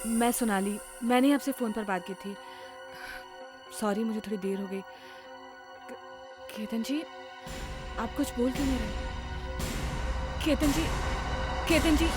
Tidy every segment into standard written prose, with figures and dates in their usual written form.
मैं सोनाली, मैंने आपसे फ़ोन पर बात की थी। सॉरी मुझे थोड़ी देर हो गई। केतन जी, आप कुछ बोल क्यों नहीं रहे? केतन जी, केतन जी।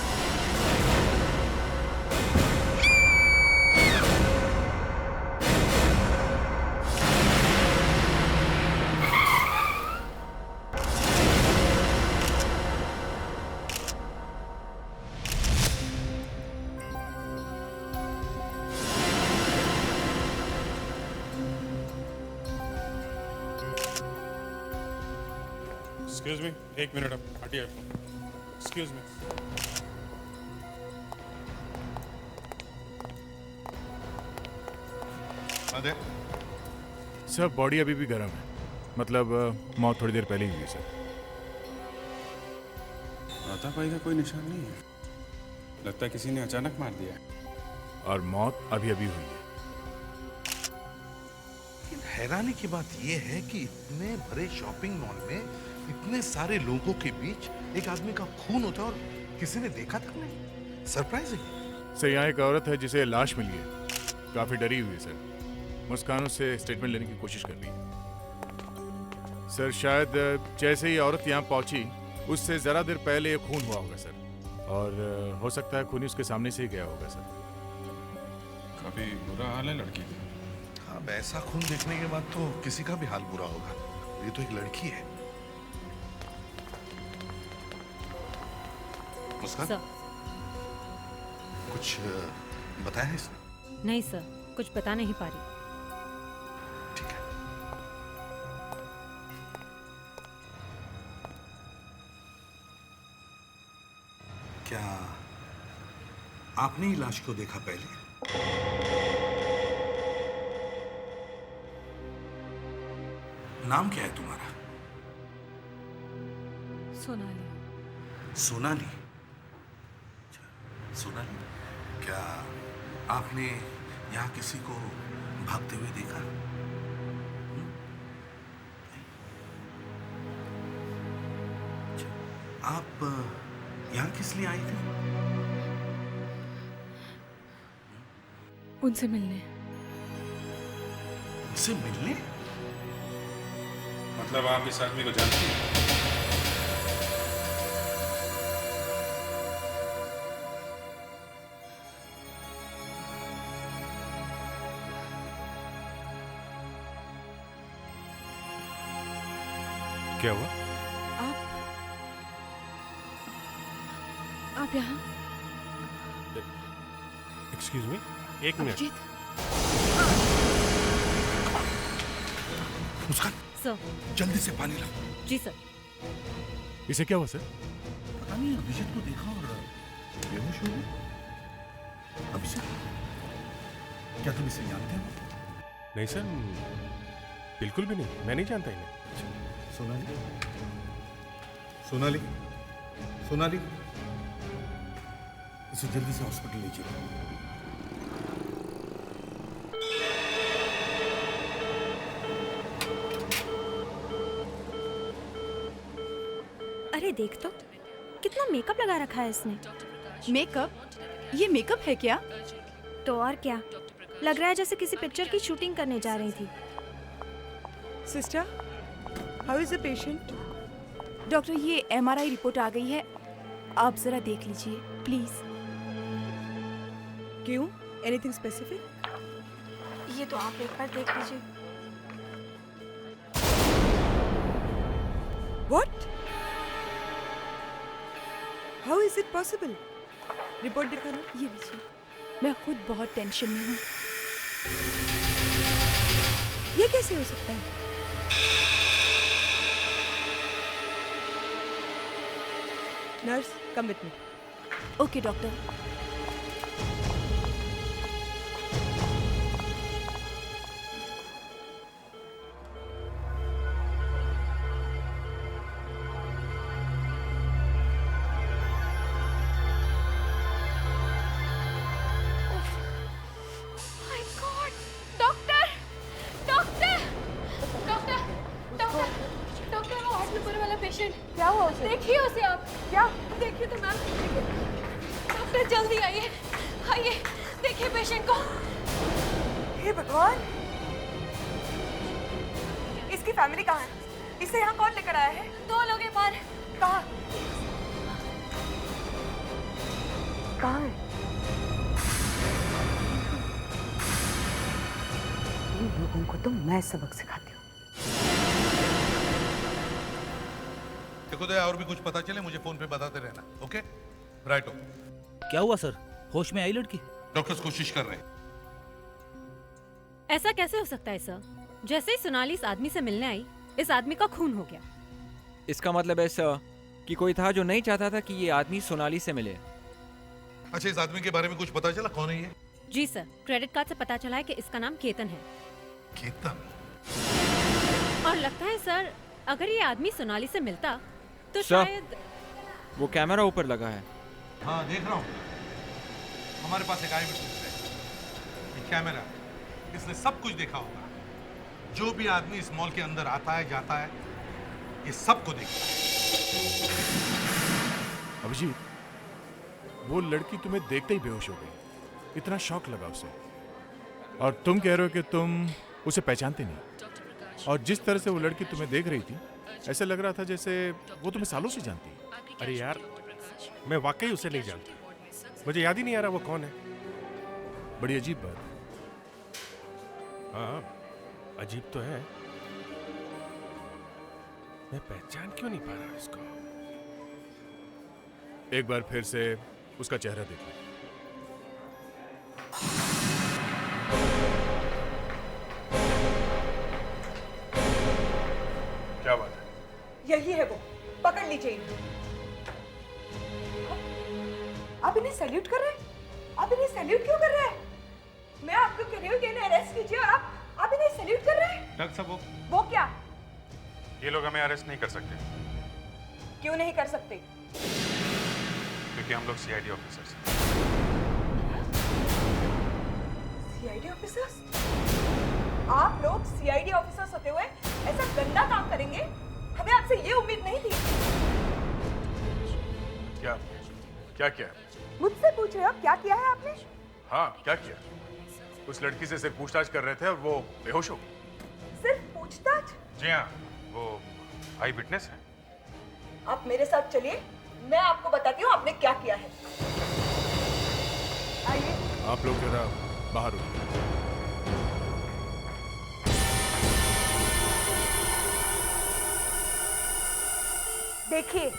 एक्सक्यूज मी, एक मिनट अब हटिए आप। Excuse me. अरे सर बॉडी अभी भी गर्म है, मतलब मौत थोड़ी देर पहले ही हुई है सर। हाथापाई का कोई निशान नहीं है। लगता है किसी ने अचानक मार दिया है। और मौत अभी अभी हुई है। हैरानी की बात यह है कि इतने बड़े शॉपिंग मॉल में इतने सारे लोगों के बीच एक आदमी का खून होता है और किसी ने देखा तक नहीं। सरप्राइजिंग। सर यहाँ एक औरत है जिसे लाश मिली है, काफी डरी हुई है सर। मुस्कान उससे स्टेटमेंट लेने की कोशिश कर रही है सर। शायद जैसे ही औरत यहाँ पहुंची उससे जरा देर पहले ये खून हुआ होगा सर, और हो सकता है खूनी उसके सामने से ही गया होगा सर। काफी बुरा हाल है लड़की का। हाँ, ऐसा खून देखने के बाद तो किसी का भी हाल बुरा होगा। ये तो एक लड़की है। मुस्कान, सर। कुछ बताया है इसने? नहीं सर, कुछ बता नहीं पा रही। ठीक है। क्या आपने ही लाश को देखा पहले? नाम क्या है तुम्हारा? सोनाली। सोनाली। अच्छा, सोनाली, क्या आपने यहाँ किसी को भागते हुए देखा? अच्छा, आप यहाँ किस लिए आई थी? उनसे मिलने। उनसे मिलने? मतलब आप इस आदमी को जानती हैं? क्या हुआ? आप यहाँ? एक्सक्यूज मी, एक मिनट। अभिजीत। मुस्कान, सर। जल्दी से पानी लाओ। जी सर। इसे क्या हुआ सर? पता नहीं, अभिजीत को देखा और बेहोश हो गई। अभिजीत, क्या तुम इसे जानते हो? नहीं सर, बिल्कुल भी नहीं, मैं नहीं जानता इन्हें। सोनाली, सोनाली, सोनाली, इसे जल्दी से हॉस्पिटल ले चलो। अरे देख तो, कितना मेकअप लगा रखा है इसने। मेकअप? ये मेकअप है क्या? तो और क्या, लग रहा है जैसे किसी पिक्चर की शूटिंग करने जा रही थी। Sister, how is the patient? Doctor, ये MRI रिपोर्ट आ गई है, आप जरा देख लीजिए प्लीज। क्यों? Anything specific? ये तो आप एक बार देख लीजिए। What? How is it possible? Report दिखाना। ये लीजिए, मैं खुद बहुत टेंशन में हूँ। ये कैसे हो सकता है? Nurse, come with me. Okay doctor. क्या हुआ उसे? देखिए उसे आप। क्या? देखिए तो मैम, डॉक्टर जल्दी आइए, आइए। देखिए पेशेंट को। हे भगवान, इसकी फैमिली कहाँ है? इसे यहाँ कौन लेकर आया है? 2 लोग हैं बाहर। कहाँ? कहाँ है? इन लोगों को तो मैं सबक सिखाती हूँ। देखो दया, और भी कुछ पता चले मुझे फोन पे बताते रहना, ओके? राइट हो। क्या हुआ सर? होश में आई लड़की? डॉक्टर्स कोशिश कर रहे हैं। ऐसा कैसे हो सकता है सर? जैसे ही सोनाली इस आदमी से मिलने आई, इस आदमी का खून हो गया। इसका मतलब है सर कि कोई था जो नहीं चाहता था कि ये आदमी सोनाली से मिले। अच्छा, इस आदमी के बारे में कुछ पता चला? कौन है ये? जी सर, क्रेडिट कार्ड से पता चला है कि इसका नाम केतन है। केतन? और लगता है सर, अगर ये आदमी सोनाली से मिलता तो सर। शायद। वो कैमरा ऊपर लगा है। हाँ, देख रहा हूँ। हमारे पास एक आई विटनेस है, एक कैमरा। इसने सब कुछ देखा होगा। जो भी आदमी इस मॉल के अंदर आता है, जाता है, ये सबको देखता है। अभिजीत, वो लड़की तुम्हें देखते ही बेहोश हो गई। इतना शॉक लगा उसे। और तुम कह रहे हो कि तुम उसे पहचानते नहीं। और जिस तरह से वो लड़की तुम्हें देख रही थी, ऐसा लग रहा था जैसे वो तुम्हें सालों से जानती है। अरे यार, मैं वाकई उसे नहीं जानता। मुझे याद ही नहीं आ रहा वो कौन है। बड़ी अजीब बात है। हाँ, अजीब तो है। मैं पहचान क्यों नहीं पा रहा इसको? एक बार फिर से उसका चेहरा देखो। क्या बात है? यही है वो, पकड़ लीजिए इन्हें। आप इन्हें सैल्यूट कर रहे हैं? आप इन्हें सैल्यूट क्यों कर रहे हैं? मैं आपको कह रही हूँ कि इन्हें अरेस्ट कीजिए और आप इन्हें सैल्यूट कर रहे हैं? डॉक्टर साहब, वो क्या? ये लोग हमें अरेस्ट नहीं कर सकते क्यों नहीं कर सकते? क्योंकि हम लोग सीआईडी ऑफिसर्स हैं। CID officers? आप लोग सीआईडी ऑफिसर्स होते हुए ऐसा गंदा काम करेंगे? हमें आपसे ये उम्मीद नहीं थी। क्या क्या किया? मुझसे पूछ रहे हो क्या किया है आपने? हाँ, क्या किया? उस लड़की से सिर्फ पूछताछ कर रहे थे और वो बेहोश हो गई। सिर्फ पूछताछ? जी हाँ, वो आई विटनेस है। आप मेरे साथ चलिए, मैं आपको बताती हूँ आपने क्या किया है। आइए। आप लोग जरा बाहर रुकिए। देखिए,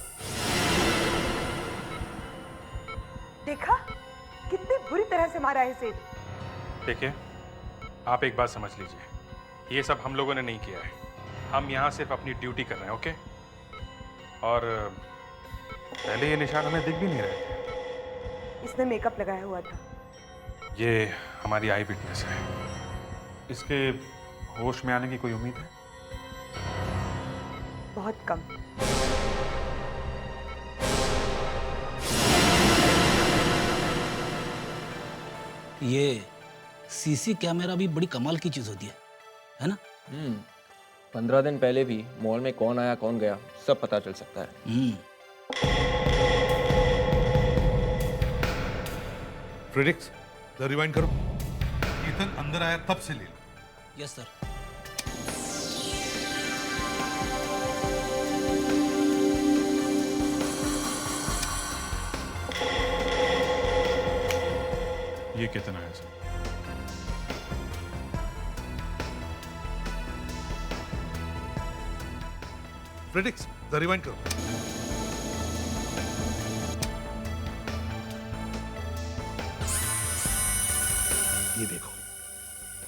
देखा कितनी बुरी तरह से मारा है इसे। देखिए, आप एक बात समझ लीजिए, ये सब हम लोगों ने नहीं किया है। हम यहाँ सिर्फ अपनी ड्यूटी कर रहे हैं, ओके? और पहले ये निशान हमें दिख भी नहीं रहे थे। इसने मेकअप लगाया हुआ था। ये हमारी आई विटनेस है। इसके होश में आने की कोई उम्मीद है? बहुत कम। ये सीसी कैमरा भी बड़ी कमाल की चीज होती है ना? 15 दिन पहले भी मॉल में कौन आया कौन गया सब पता चल सकता है। फ्रेडिक्स, रिवाइंड करो। केतन अंदर आया तब से ले लो। Yes sir. ये कितना है सर? फ्रेडिक्स, रिवाइंड करो। ये देखो,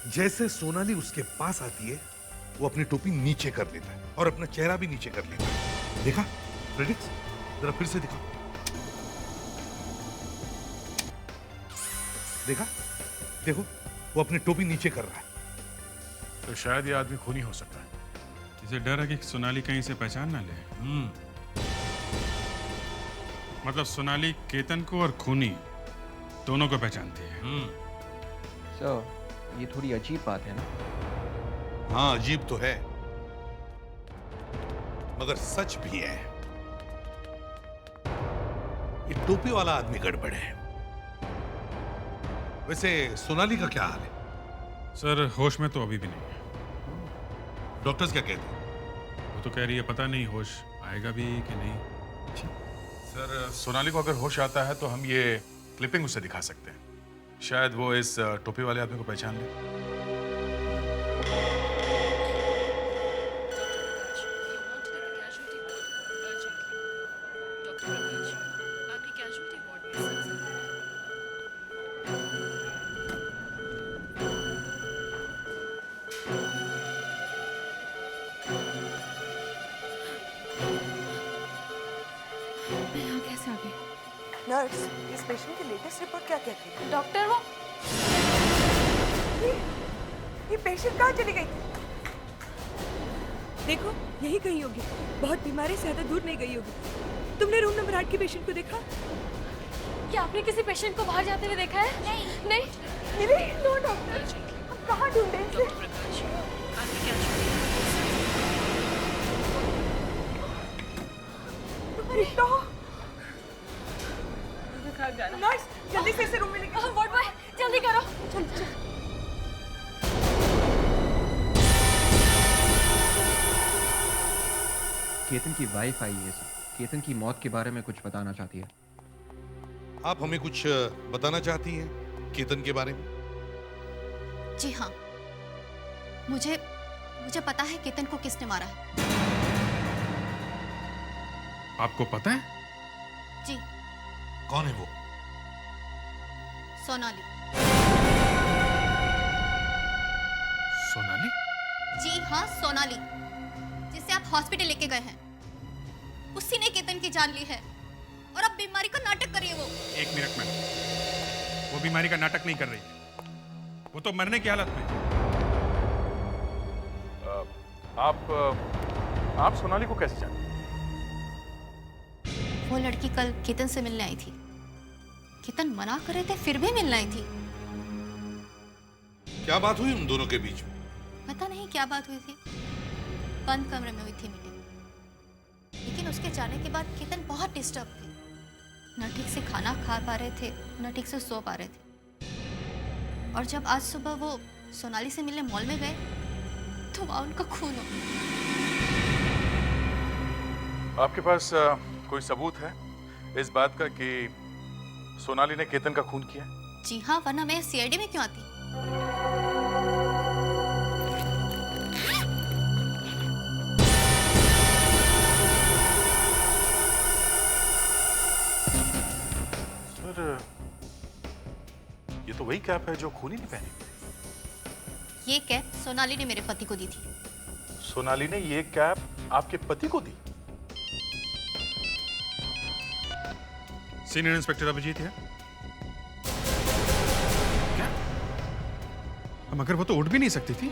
जैसे सोनाली उसके पास आती है, वो अपनी टोपी नीचे कर लेता है और अपना चेहरा भी नीचे कर लेता है। देखा फ्रेडिक्स? जरा फिर से दिखाओ। देखा? देखो, वो अपनी टोपी नीचे कर रहा है। तो शायद ये आदमी खूनी हो सकता है। इसे डर है कि सोनाली कहीं से पहचान ना ले। मतलब सोनाली केतन को और खूनी दोनों को पहचानती है। सर, ये थोड़ी अजीब बात है ना? हाँ, अजीब तो है, मगर सच भी है। ये टोपी वाला आदमी गड़बड़ है। वैसे सोनाली का क्या हाल है? सर होश में तो अभी भी नहीं है। डॉक्टर्स क्या कहते हैं? वो तो कह रही है पता नहीं होश आएगा भी कि नहीं। सर सोनाली को अगर होश आता है तो हम ये क्लिपिंग उसे दिखा सकते हैं। शायद वो इस टोपी वाले आदमी को पहचान ले। मैं यहाँ कैसे आ गई? नर्स, इस पेशेंट की लेटेस्ट रिपोर्ट क्या कहती है? डॉक्टर वो ये पेशेंट कहाँ चली गई थी? देखो, यही कहीं होगी। बहुत बीमार है, ज्यादा दूर नहीं गई होगी। तुमने रूम नंबर 8 की पेशेंट को देखा? क्या आपने किसी पेशेंट को बाहर जाते हुए देखा है? नहीं। मिली? No doctor. हम कहाँ ढूंढे इसे? रितो! नर्स, जल्दी से इसे रूम में लेकर वार्ड बॉय, जल्दी करो। चल। केतन की वाइफ आई है सर। केतन की मौत के बारे में कुछ बताना चाहती है। आप हमें कुछ बताना चाहती हैं केतन के बारे में? जी हाँ, मुझे पता है केतन को किसने मारा है। आपको पता है? जी। कौन है वो? सोनाली। सोनाली? जी हाँ, सोनाली, जिसे आप हॉस्पिटल लेके गए हैं। उसी ने केतन की जान ली है और अब बीमारी का नाटक कर रही है वो। एक मिनट में, वो बीमारी का नाटक नहीं कर रही है, वो तो मरने की हालत में है। आप सोनाली को कैसे जानते हैं? वो लड़की कल केतन से मिलने आई थी। केतन मना कर रहे थे, फिर भी मिलने आई थी। क्या बात हुई उन दोनों के बीच में? पता नहीं क्या बात हुई थी। बंद कमरे में हुई थी मीटिंग। लेकिन उसके जाने के बाद केतन बहुत डिस्टर्ब थे। न ठीक से खाना खा पा रहे थे, न ठीक से सो पा रहे थे। और जब आज सुबह वो सोनाली से मिलने मॉल में गए तो वहां उनका खून हो गया। आपके पास कोई सबूत है इस बात का कि सोनाली ने केतन का खून किया? जी हाँ, वरना मैं सीआईडी में क्यों आती। सर, ये तो वही कैप है जो खूनी ने पहनी। ये कैप सोनाली ने मेरे पति को दी थी। सोनाली ने ये कैप आपके पति को दी? सीनियर इंस्पेक्टर अभिजीत है क्या? मगर वो तो उठ भी नहीं सकती थी।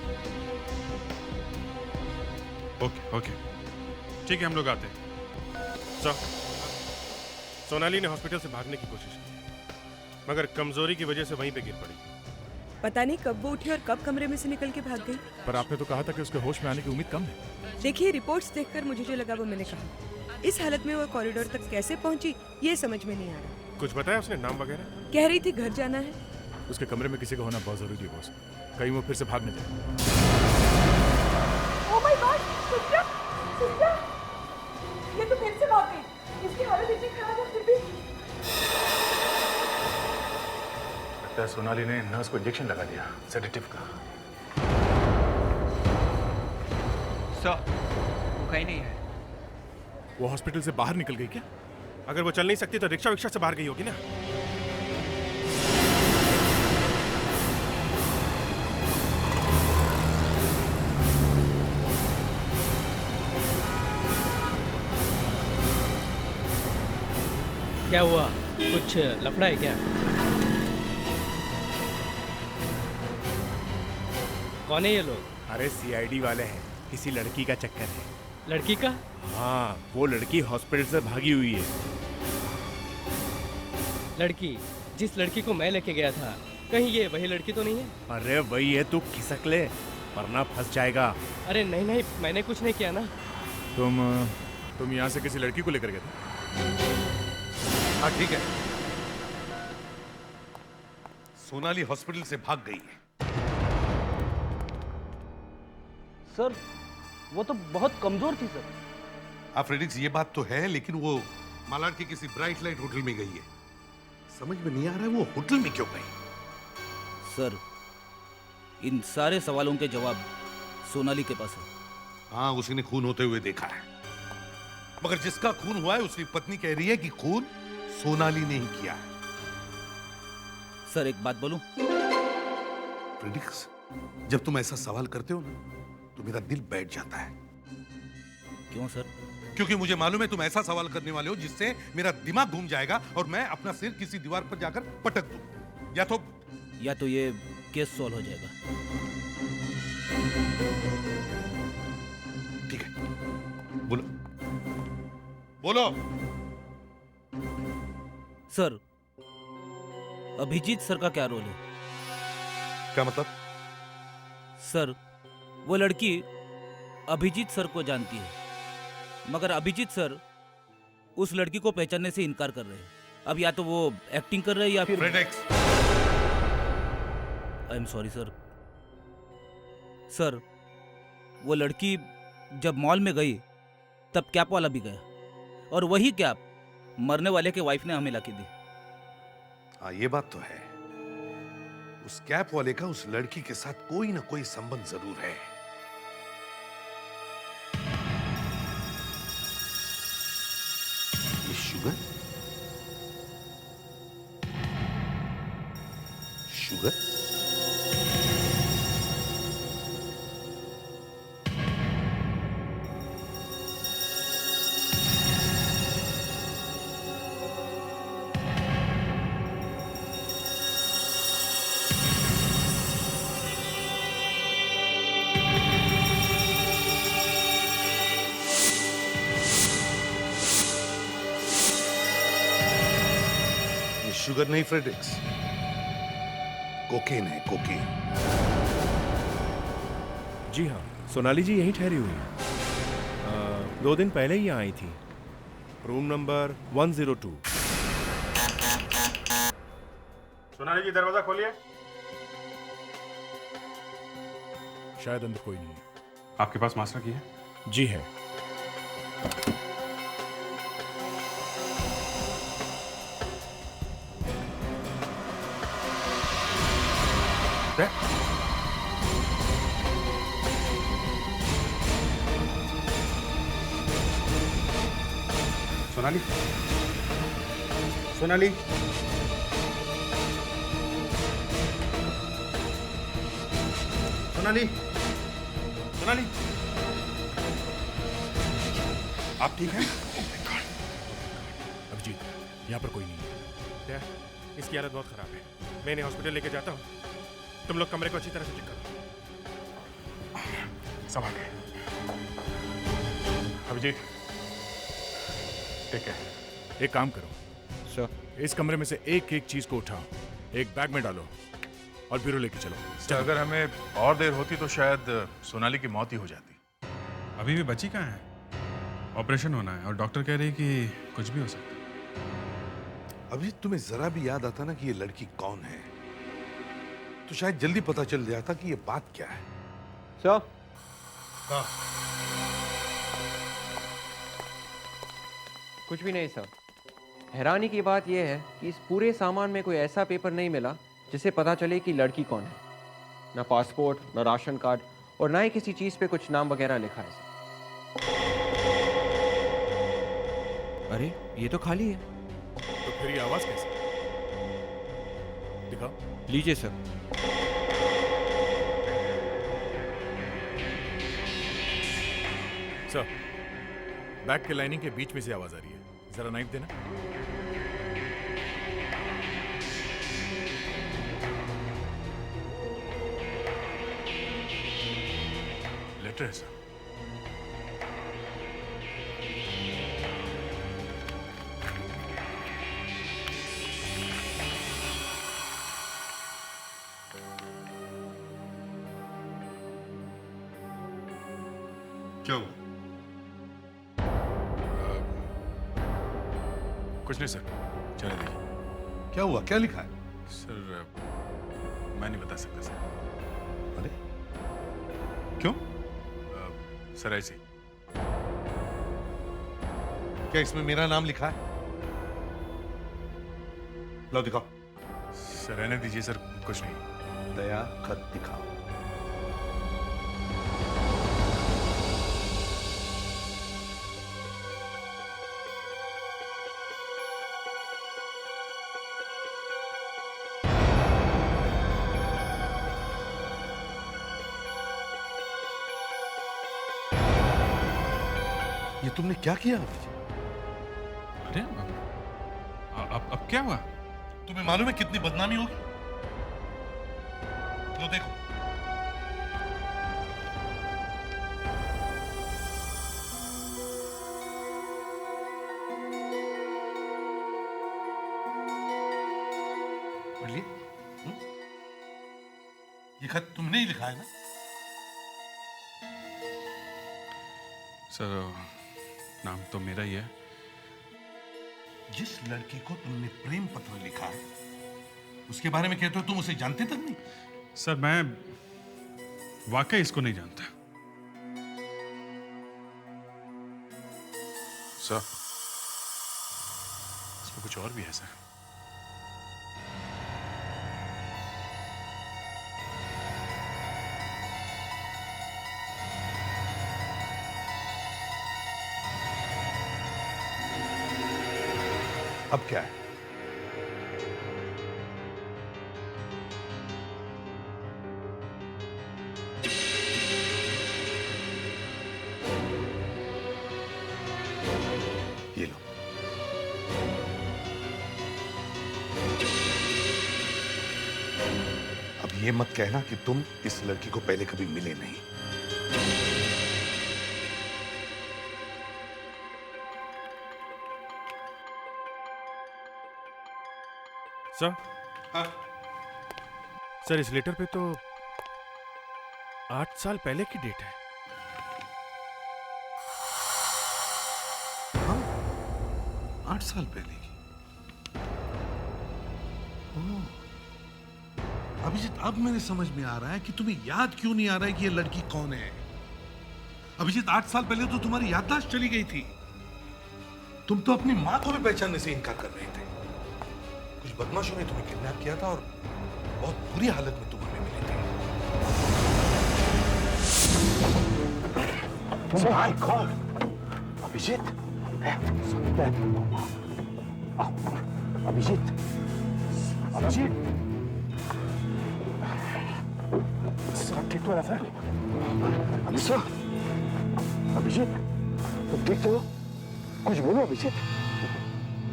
ओके ठीक है, हम लोग आते हैं। सोनाली ने हॉस्पिटल से भागने की कोशिश की, मगर कमजोरी की वजह से वहीं पे गिर पड़ी। पता नहीं कब वो उठी और कब कमरे में से निकल के भाग गई। पर आपने तो कहा था कि उसके होश में आने की उम्मीद कम है। देखिए, रिपोर्ट्स देखकर मुझे जो लगा वो मैंने कहा। इस हालत में वो कॉरिडोर तक कैसे पहुंची ये समझ में नहीं आ रहा। कुछ बताया उसने, नाम वगैरह? कह रही थी घर जाना है। उसके कमरे में किसी का होना बहुत जरूरी है बॉस, कहीं वो फिर से भाग न जाए। ओह माय गॉड, सिस्टर, ये तो फिर से भाग गई। इसकी हालत इतनी खराब है फिर भी। लगता है सोनाली ने नर्स को इंजेक्शन लगा दिया सेडेटिव का। सर, वो कहीं नहीं है। वो हॉस्पिटल से बाहर निकल गई क्या? अगर वो चल नहीं सकती तो रिक्शा विक्शा से बाहर गई होगी ना। क्या हुआ, कुछ लफड़ा है क्या? कौन है ये लोग? अरे सीआईडी वाले हैं, किसी लड़की का चक्कर है। लड़की का? हाँ, वो लड़की हॉस्पिटल से भागी हुई है। लड़की? जिस लड़की को मैं लेके गया था, कहीं ये वही लड़की तो नहीं है? अरे वही है, तू खिसक ले वरना फंस जाएगा। अरे नहीं, मैंने कुछ नहीं किया ना। तुम यहाँ से किसी लड़की को लेकर गए थे? हाँ ठीक है। सोनाली हॉस्पिटल से भाग गई है। सर वो तो बहुत कमजोर थी सर। फ्रेडिक्स, ये बात तो है, लेकिन वो मालाड के किसी ब्राइट लाइट होटल में गई है। समझ में नहीं आ रहा है वो होटल में क्यों गई। सर इन सारे सवालों के जवाब सोनाली के पास है। हाँ, उसी ने खून होते हुए देखा है, मगर जिसका खून हुआ है उसकी पत्नी कह रही है कि खून सोनाली ने ही किया है। सर एक बात बोलूं? फ्रेडिक्स, जब तुम ऐसा सवाल करते हो ना तो मेरा दिल बैठ जाता है। क्यों सर? क्योंकि मुझे मालूम है तुम ऐसा सवाल करने वाले हो जिससे मेरा दिमाग घूम जाएगा और मैं अपना सिर किसी दीवार पर जाकर पटक दूं, या तो ये केस सॉल्व हो जाएगा। ठीक है, बोलो बोलो। सर अभिजीत सर का क्या रोल है? क्या मतलब? सर वो लड़की अभिजीत सर को जानती है, मगर अभिजीत सर उस लड़की को पहचानने से इनकार कर रहे हैं। अब या तो वो एक्टिंग कर रहे हैं या फिर फ्रेडिक्स। I am sorry sir. Sir वो लड़की जब मॉल में गई तब कैप वाला भी गया, और वही कैप मरने वाले के वाइफ ने हमें लाके दी। हाँ, ये बात तो है। उस कैप वाले का उस लड़की के साथ कोई ना कोई संबंध जरूर है। ये शुगर शुगर शुगर नहीं फ्रेडिक्स, कोकेन है, कोकेन। जी हाँ, सोनाली जी यहीं ठहरी हुई है। 2 दिन पहले ही यहाँ आई थी, रूम नंबर 102। सोनाली जी दरवाजा खोलिए। शायद अंदर कोई नहीं है। आपके पास मास्टर की है? जी है। सोनाली, सोनाली, सोनाली, सोनाली, आप ठीक हैं? अभिजीत, यहाँ पर कोई नहीं है। क्या? इसकी हालत बहुत खराब है। मैं इन्हें हॉस्पिटल लेके जाता हूँ। तुम लोग कमरे को अच्छी तरह से चेक करो। संभाल के। अभिजीत, ठीक है। एक काम करो सर, इस कमरे में से एक एक चीज को उठाओ, एक बैग में डालो और ब्यूरो लेके चलो। अगर हमें और देर होती तो शायद सोनाली की मौत ही हो जाती। अभी भी बची कहाँ है? ऑपरेशन होना है और डॉक्टर कह रही कि कुछ भी हो सकता है। अभी तुम्हें जरा भी याद आता ना कि ये लड़की कौन है, तो शायद जल्दी पता चल जाता कि ये बात क्या है। सर, कुछ भी नहीं सर। हैरानी की बात यह है कि इस पूरे सामान में कोई ऐसा पेपर नहीं मिला जिससे पता चले कि लड़की कौन है। ना पासपोर्ट, ना राशन कार्ड, और ना ही किसी चीज पे कुछ नाम वगैरह लिखा है सर। अरे ये तो खाली है। तो फिर ये आवाज कैसे? दिखाओ। लीजिए सर। सर, बैग के लाइनिंग के बीच में से आवाज आ रही है। जरा नाइफ देना। लेटर है सर। क्या हुआ? कुछ नहीं सर, चले देखिए। क्या हुआ? क्या लिखा है? सर मैं नहीं बता सकता सर। अरे क्यों? सर ऐसे ही। क्या इसमें मेरा नाम लिखा है? लो दिखाओ। सर रहने दीजिए सर, कुछ नहीं। दया खत दिखाओ। ये तुमने क्या किया अभिजीत? अरे अब क्या हुआ? तुम्हें मालूम है कितनी बदनामी होगी? लो देखो। पढ़ लिए? ये खत तुमने ही लिखा है ना? सर नाम तो मेरा ही है। जिस लड़की को तुमने प्रेम पत्र लिखा है उसके बारे में कहते हो तुम उसे जानते तक नहीं? सर मैं वाकई इसको नहीं जानता। सर इसमें कुछ और भी है सर। अब क्या है? ये लो। अब ये मत कहना कि तुम इस लड़की को पहले कभी मिले नहीं। सर सर इस लेटर पे तो 8 साल पहले की डेट है। हाँ, 8 साल पहले की। ओह, अभिजीत अब मेरे समझ में आ रहा है कि तुम्हें याद क्यों नहीं आ रहा है कि ये लड़की कौन है। अभिजीत 8 साल पहले तो तुम्हारी याददाश्त चली गई थी। तुम तो अपनी मां को भी पहचानने से इनकार कर रहे थे। कुछ बदमाशों ने तुम्हें किडनैप किया था और बहुत बुरी हालत में तुम हमें मिले थे। माय गॉड, अभिजीत, अभिजीत, अभिजीत, सब ठीक तो है सर? अभिजीत, अभिजीत, तुम ठीक तो हो? कुछ बोलो अभिजीत।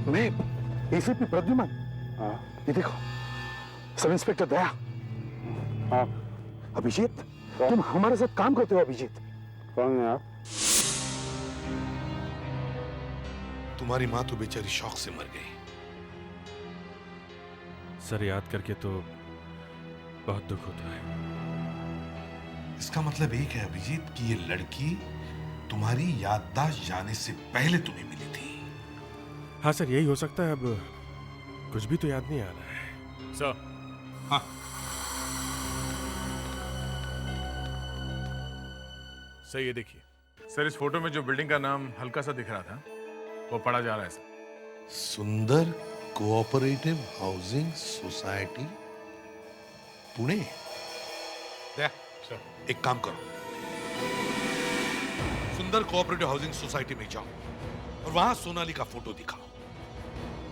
मैं एसीपी प्रद्युमन। ये देखो, सब इंस्पेक्टर दया। अभिजीत, तुम हमारे साथ काम करते हो अभिजीत। कौन है आप? तुम्हारी मां तो बेचारी शौक से मर गई। सर याद करके तो बहुत दुख होता है। इसका मतलब एक है अभिजीत कि ये लड़की तुम्हारी याददाश्त जाने से पहले तुम्हें मिली थी। हाँ सर, यही हो सकता है। अब कुछ भी तो याद नहीं आ रहा है। सर। हाँ। सर ये देखिए सर, इस फोटो में जो बिल्डिंग का नाम हल्का सा दिख रहा था वो पढ़ा जा रहा है सर। सुंदर कोऑपरेटिव हाउसिंग सोसाइटी, पुणे। एक काम करो, सुंदर कोऑपरेटिव हाउसिंग सोसाइटी में जाओ और वहां सोनाली का फोटो दिखाओ।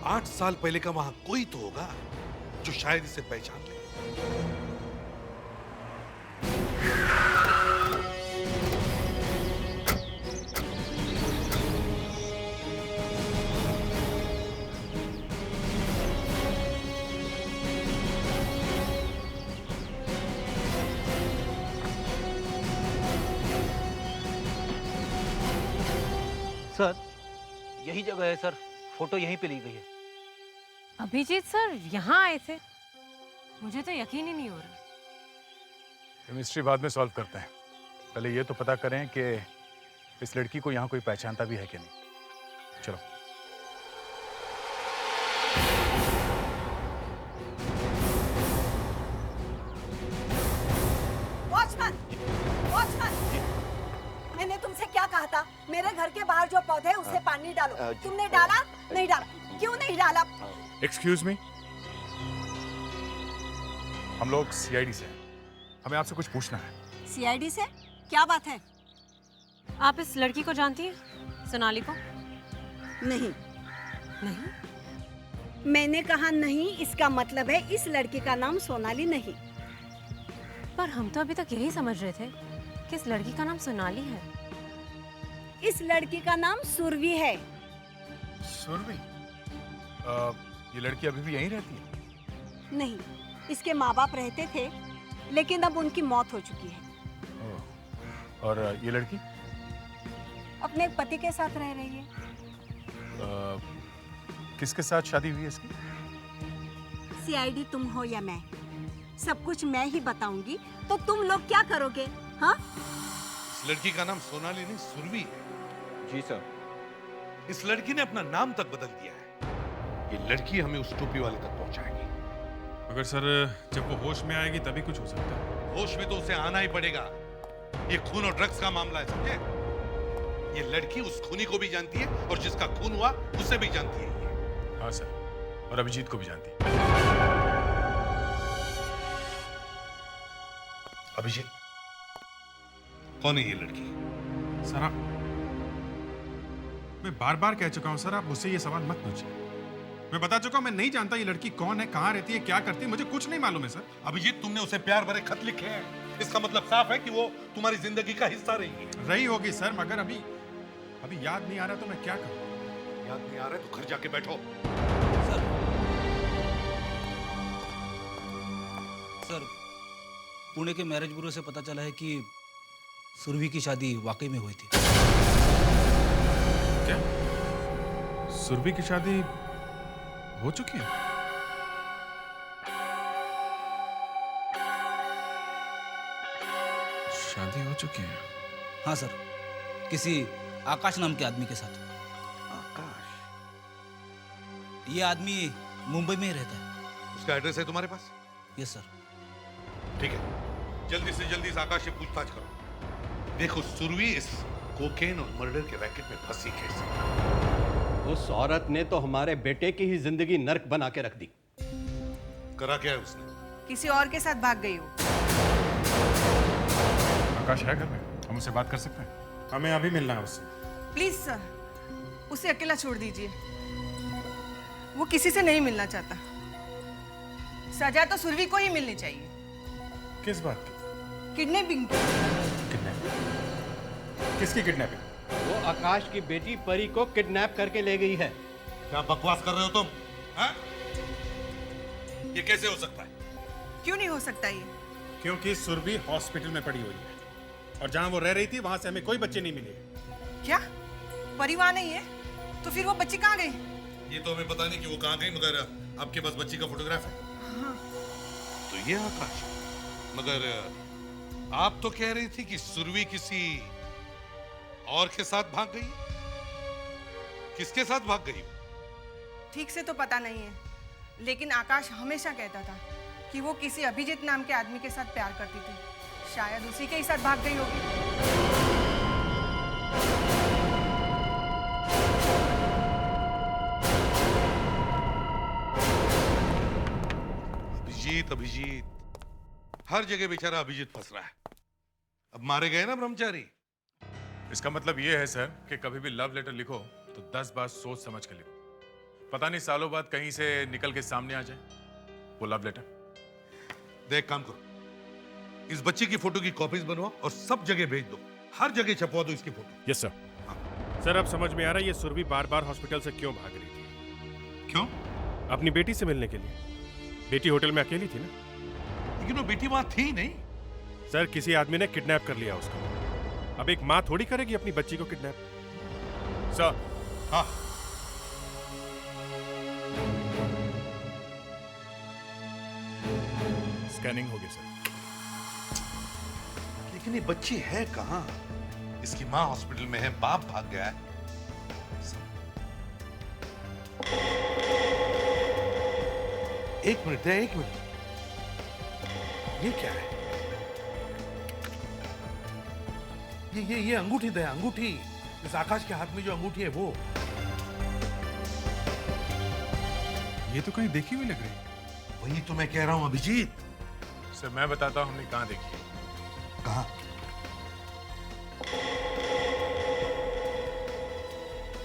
8 साल पहले का वहां कोई तो होगा जो शायद इसे पहचान ले। सर यही जगह है सर, फोटो यहीं पे ली गई है। अभिजीत सर यहाँ आए थे? मुझे तो यकीन ही नहीं हो रहा। केमिस्ट्री बाद में सॉल्व करते हैं, पहले ये तो पता करें कि इस लड़की को यहाँ कोई पहचानता भी है कि नहीं। चलो। मेरे घर के बाहर जो पौधे हैं उससे पानी डालो। तुमने डाला? नहीं डाला। क्यों नहीं डाला? एक्सक्यूज मी, हम लोग सीआईडी से हैं। हमें आपसे कुछ पूछना है। सीआईडी से? क्या बात है? आप इस लड़की को जानती हैं, सोनाली को? नहीं। नहीं? मैंने कहा नहीं, इसका मतलब है इस लड़की का नाम सोनाली नहीं। पर हम तो अभी तक यही समझ रहे थे कि इस लड़की का नाम सोनाली है। इस लड़की का नाम सुरभि है। सुरभि? ये लड़की अभी भी यहीं रहती है? नहीं, इसके माँ बाप रहते थे, लेकिन अब उनकी मौत हो चुकी है। और ये लड़की? अपने पति के साथ रह रही है। किसके साथ शादी हुई है इसकी? सीआईडी तुम हो या मैं, सब कुछ मैं ही बताऊंगी, तो तुम लोग क्या करोगे? हाँ? इस लड़की का नाम सोनाली नहीं सुरभि है। जी सर। इस लड़की ने अपना नाम तक बदल दिया है। ये लड़की हमें उस टोपी वाले तक पहुंचाएगी। मगर सर, जब वो होश में आएगी तभी कुछ हो सकता है। होश में तो उसे आना ही पड़ेगा। ये खून और ड्रग्स का मामला है, समझे? ये लड़की उस खूनी को भी जानती है और जिसका खून हुआ उसे भी जानती है। हाँ सर, और अभिजीत को भी जानती है। अभिजीत, कौन है ये लड़की? सर, मैं बार बार कह चुका हूं सर, आप मुझसे ये सवाल मत पूछिए। मैं बता चुका हूं, मैं नहीं जानता ये लड़की कौन है, कहाँ रहती है, क्या करती है, मुझे कुछ नहीं मालूम है सर। अभिजीत, तुमने उसे प्यार भरे खत लिखे हैं, इसका मतलब साफ है कि वो तुम्हारी जिंदगी का हिस्सा रही होगी सर, मगर अभी याद नहीं आ रहा तो मैं क्या करूं? याद नहीं आ रहा तो घर जाके बैठो। सर, पुणे के मैरिज ब्यूरो से पता चला है कि सुरभि की शादी वाकई में हुई थी। क्या? सुरभि की शादी हो चुकी है? शादी हो चुकी है? हाँ सर, किसी आकाश नाम के आदमी के साथ। आकाश? ये आदमी मुंबई में ही रहता है। उसका एड्रेस है तुम्हारे पास? Yes sir. ठीक है, जल्दी से जल्दी इस आकाश से पूछताछ करो। देखो सुरभि इस कोकेन और मर्डर के रैकेट में फंसी कैसे। उस औरत ने तो हमारे बेटे की ही जिंदगी नर्क बना के रख दी। करा क्या है उसने? किसी और के साथ भाग गई हो। आकाश है घर में, हम उससे बात कर सकते हैं? हमें अभी मिलना है उससे। प्लीज सर, उसे अकेला छोड़ दीजिए। वो किसी से नहीं मिलना चाहता। सजा तो सुरभि को ही मिलनी चाहिए। किस बात की? किडनैपिंग। किसकी किडनैपिंग? वो आकाश की बेटी परी को किडनैप करके ले गई है। क्या बकवास कर रहे हो तुम? हाँ? ये कैसे हो सकता है? क्यों नहीं हो सकता ये? क्योंकि सुरभि हॉस्पिटल में पड़ी हुई है और जहां वो रह रही थी वहां से हमें कोई बच्चे नहीं मिले। क्या परिवार नहीं है? तो फिर वो बच्ची कहाँ गई? ये तो हमें पता नहीं कि वो कहाँ गई, मगर आपके पास बच्ची का फोटोग्राफ है। हाँ। तो ये आकाश, मगर आप तो कह रही थी कि सुरभि किसी और के साथ भाग गई। किसके साथ भाग गई? ठीक से तो पता नहीं है, लेकिन आकाश हमेशा कहता था कि वो किसी अभिजीत नाम के आदमी के साथ प्यार करती थी। शायद उसी के ही साथ भाग गई होगी। अभिजीत, हर जगह बेचारा अभिजीत फंस रहा है। अब मारे गए ना ब्रह्मचारी। इसका मतलब ये है सर कि कभी भी लव लेटर लिखो तो 10 बार सोच समझ के लिखो। पता नहीं सालों बाद कहीं से निकल के सामने आ जाए वो लव लेटर। देख, काम करो, इस बच्चे की फोटो की कॉपीज बनवाओ और सब जगह भेज दो। हर जगह छपवा दो इसकी फोटो। Yes sir. सर, अब समझ में आ रहा है ये सुरभि बार बार हॉस्पिटल से क्यों भाग रही थी। क्यों? अपनी बेटी से मिलने के लिए। बेटी होटल में अकेली थी ना। लेकिन वो बेटी वहां थी नहीं। सर, किसी आदमी ने किडनैप कर लिया उसको। अब एक माँ थोड़ी करेगी अपनी बच्ची को किडनैप। सर। हाँ। स्कैनिंग हो गई सर। लेकिन ये बच्ची है कहाँ? इसकी माँ हॉस्पिटल में है, बाप भाग गया है। एक मिनट है, एक मिनट। ये क्या है? ये अंगूठी दे, अंगूठी। इस आकाश के हाथ में जो अंगूठी है वो। ये तो कहीं देखी हुई लग रही। वही तो मैं कह रहा हूं अभिजीत। सर मैं बताता हूँ हमने कहाँ देखी है। कहाँ?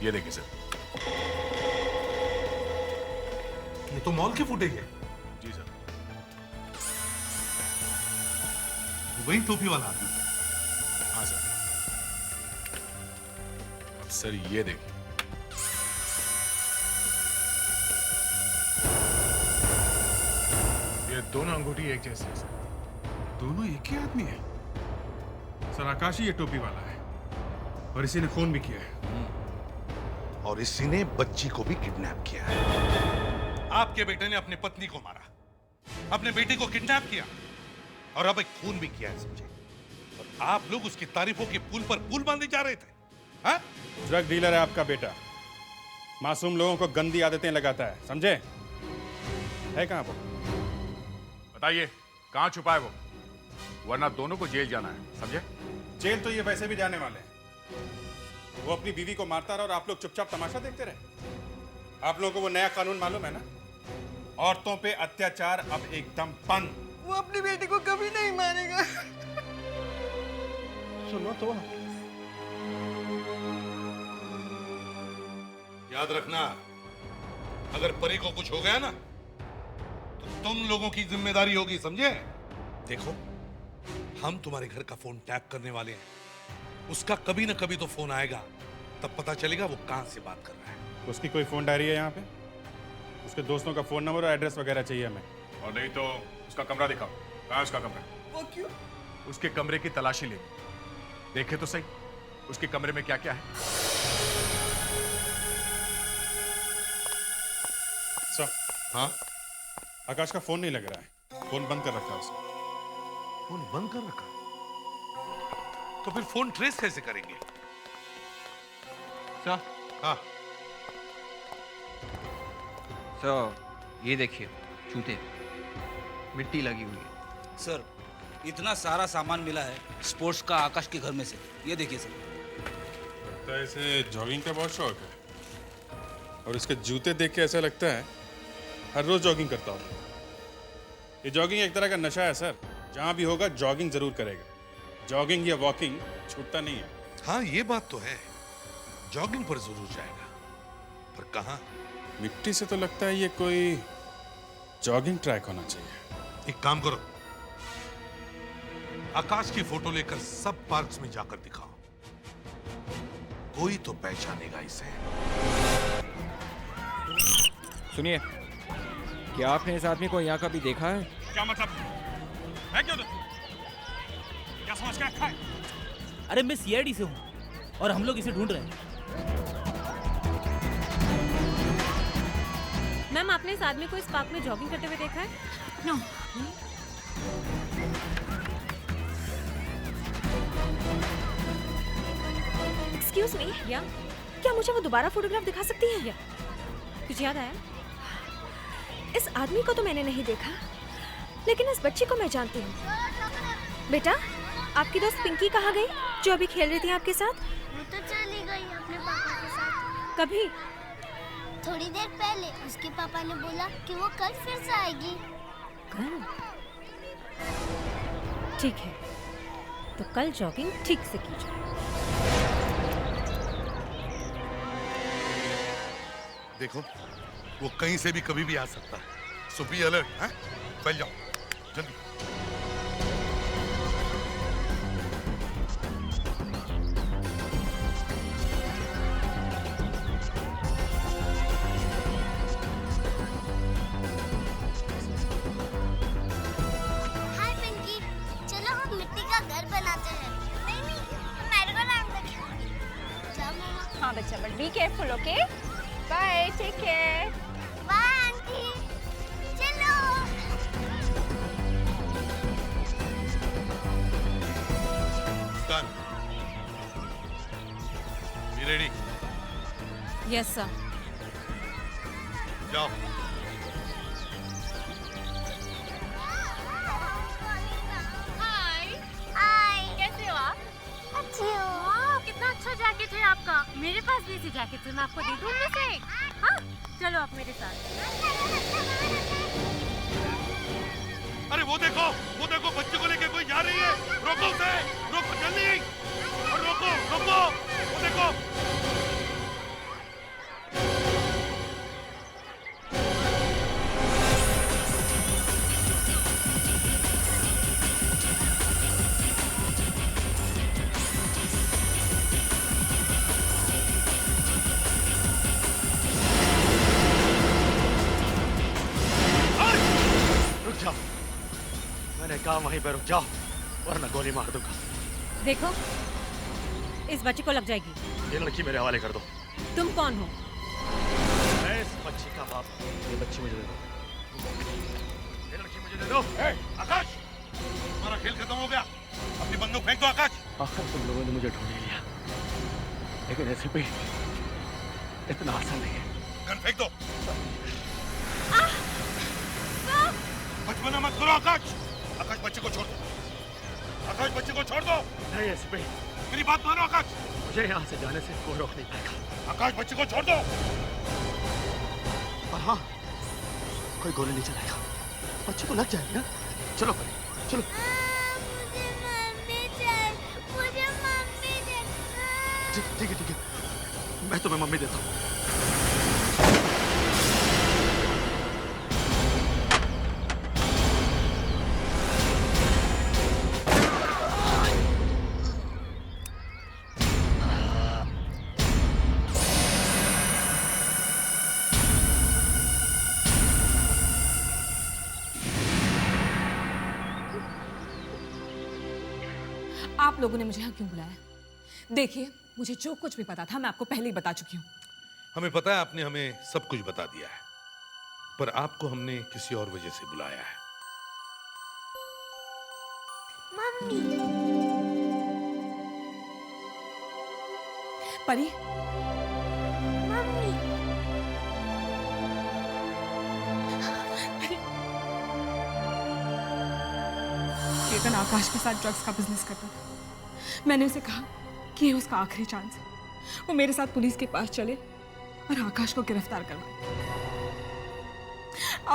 ये देखिए सर। ये तो मॉल की फुटेज है। जी सर। वही टोपी वाला आदमी। हाँ सर। अब सर ये देखिए। ये दोनों अंगूठी एक जैसी है सर। दोनों एक ही आदमी है। सर आकाश ही ये टोपी वाला है और इसी ने खून भी किया है। और इसी ने बच्ची को भी किडनैप किया है। आपके बेटे ने अपनी पत्नी को मारा, अपने बेटे को किडनैप किया और अब एक खून भी किया है, समझे? और आप लोग उसकी तारीफों के पुल पर पुल बांधे जा रहे थे। हाँ? ड्रग डीलर है आपका बेटा, मासूम लोगों को गंदी आदतें लगाता है, समझे? है कहाँ वो? बताइए कहाँ छुपा है वो, वरना दोनों को जेल जाना है, समझे? जेल तो ये वैसे भी जाने वाले हैं। वो अपनी बीवी को मारता रहा और आप लोग चुपचाप तमाशा देखते रहे। आप लोगों को वो नया कानून मालूम है ना? औरतों पे अत्याचार अब एकदम बंद। वो अपनी बेटी को कभी नहीं मारेगा। सुनो तो याद रखना, अगर परी को कुछ हो गया ना तो तुम लोगों की जिम्मेदारी होगी, समझे? देखो, हम तुम्हारे घर का फोन टैप करने वाले हैं। उसका कभी ना कभी तो फोन आएगा, तब पता चलेगा वो कहां से बात कर रहा है। उसकी कोई फोन डायरी है यहाँ पे? उसके दोस्तों का फोन नंबर और एड्रेस वगैरह चाहिए हमें। और नहीं तो उसका कमरा दिखाओ। कहाँ है उसका कमरा? वो क्यों? उसके कमरे की तलाशी ले, देखे तो सही उसके कमरे में क्या क्या है। सर, हाँ? आकाश का फोन नहीं लग रहा है, फोन बंद कर रखा है उसने। फोन बंद कर रखा? तो फिर फोन ट्रेस कैसे करेंगे? सर, हाँ। सर ये देखिए, जूते, मिट्टी लगी हुई है। सर इतना सारा सामान मिला है स्पोर्ट्स का आकाश के घर में से, ये देखिए सर। लगता है इसे जॉगिंग का बहुत शौक है और इसके जूते देख के ऐसा लगता है हर रोज जॉगिंग करता हूँ। ये जॉगिंग एक तरह का नशा है सर, जहाँ भी होगा जॉगिंग जरूर करेगा। जॉगिंग या वॉकिंग छूटता नहीं है। हाँ ये बात तो है, जॉगिंग पर जरूर जाएगा, पर कहाँ? मिट्टी से तो लगता है ये कोई जॉगिंग ट्रैक होना चाहिए। एक काम करो, आकाश की फोटो लेकर सब पार्क्स में जाकर दिखाओ, कोई तो पहचानेगा इसे। सुनिए, क्या आपने इस आदमी को यहाँ कभी देखा है? क्या मतलब है? क्या समझ के रखा है? अरे मैं सीआईडी से हूँ और हम लोग इसे ढूंढ रहे हैं। मैम, आपने इस आदमी को इस पार्क में जॉगिंग करते हुए देखा है? नो। एक्सक्यूज मी, या क्या मुझे वो दोबारा फोटोग्राफ दिखा सकती हैं? कुछ याद आया? इस आदमी को तो मैंने नहीं देखा, लेकिन इस बच्ची को मैं जानती हूँ। बेटा, आपकी दोस्त पिंकी कहाँ गई जो अभी खेल रही थी आपके साथ? वो तो चली गई अपने पापा के साथ। कभी? थोड़ी देर पहले उसके पापा ने बोला कि वो कल फिर से आएगी। कल? ठीक है, तो कल जॉगिंग ठीक से की जाए। देखो, वो कहीं से भी कभी भी आ सकता है, सो बी अलर्ट। हैं? फैल जाओ जल्दी। हाय पिंकी, चलो हम मिट्टी का घर बनाते हैं। नहीं, मेरे को नाम रखेंगे। जाओ मामा। हाँ बच्चा, but be careful, okay? Bye, take care. Bye aunty, चलो। Done. Be ready. Yes sir. जाओ। हाय। हाय। कैसे हो आप? अच्छी हूँ। कितना अच्छा जैकेट है आपका। मेरे पास भी ऐसी जैकेट है, मैं आपको दे दूँ उनमें से एक। हाँ, चलो आप मेरे साथ। अरे वो देखो बच्चे को लेके कोई जा रही है। रोको उसे, रोको जल्दी, और रोको रोको, वो देखो। मैंने कहा वहीं पर रुक जाओ वरना गोली मार दूंगा। देखो, इस बच्ची को लग जाएगी। ये लड़की मेरे हवाले कर दो। तुम कौन हो? मैं इस बच्ची का बाप। ये बच्ची मुझे दे दो। ये लड़की मुझे दे दो। आकाश, तुम्हारा खेल खत्म हो गया। अपनी बंदूक फेंक दो आकाश। आखिर तुम लोगों ने मुझे ढूंढ ही लिया, लेकिन ऐसे भी इतना आसान नहीं है। गन फेंक दो। बचपना मत करो आकाश। आकाश बच्चे को छोड़ दो। आकाश बच्चे को छोड़ दो। नहीं ऐसे भी। मेरी बात मानो आकाश। मुझे यहाँ से जाने से कोई रोक नहीं पाएगा। आकाश बच्चे को छोड़ दो। और हाँ, कोई गोली नहीं चलाएगा। बच्चे को लग जाएगी ना। चलो चलो। मुझे मम्मी चाहिए। ठीक है, मैं तुम्हें मम्मी देता हूँ। आप लोगों ने मुझे यहाँ क्यों बुलाया? देखिए, मुझे जो कुछ भी पता था मैं आपको पहले ही बता चुकी हूँ। हमें पता है आपने हमें सब कुछ बता दिया है, पर आपको हमने किसी और वजह से बुलाया है। मम्मी। परी। मम्मी। केतन आकाश के साथ ड्रग्स का बिजनेस करता था। मैंने उसे कहा कि ये उसका आखिरी चांस है। वो मेरे साथ पुलिस के पास चले और आकाश को गिरफ्तार करवाए।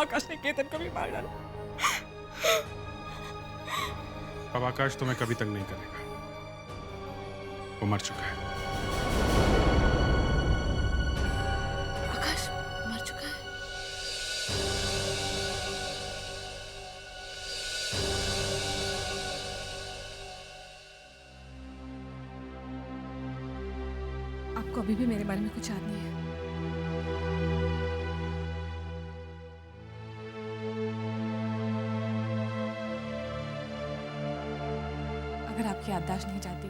आकाश ने केतन को भी मार डाला। अब आकाश तुम्हें कभी तंग नहीं करेगा, वो मर चुका है। आकाश मर चुका है? आपको अभी भी मेरे बारे में कुछ याद नहीं है? अगर आपकी याददाश्त नहीं जाती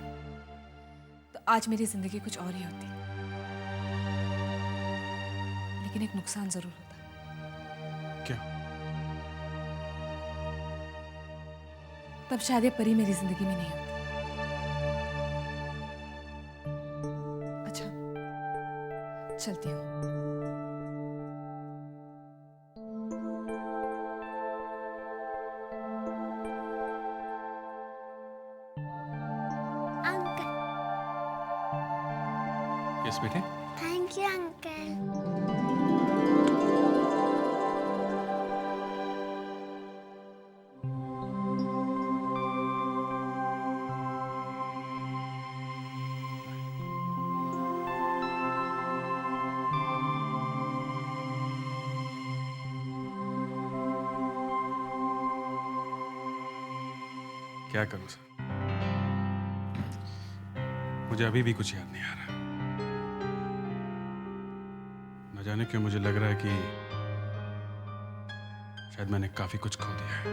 तो आज मेरी जिंदगी कुछ और ही होती, लेकिन एक नुकसान जरूर होता। क्या? तब शायद ये परी मेरी जिंदगी में नहीं होती। अच्छा, चलती हूँ। यस बेटे। Thank you uncle. क्या करूं सर, मुझे अभी भी कुछ याद नहीं आ रहा। न जाने क्यों मुझे लग रहा है कि शायद मैंने काफी कुछ खो दिया है।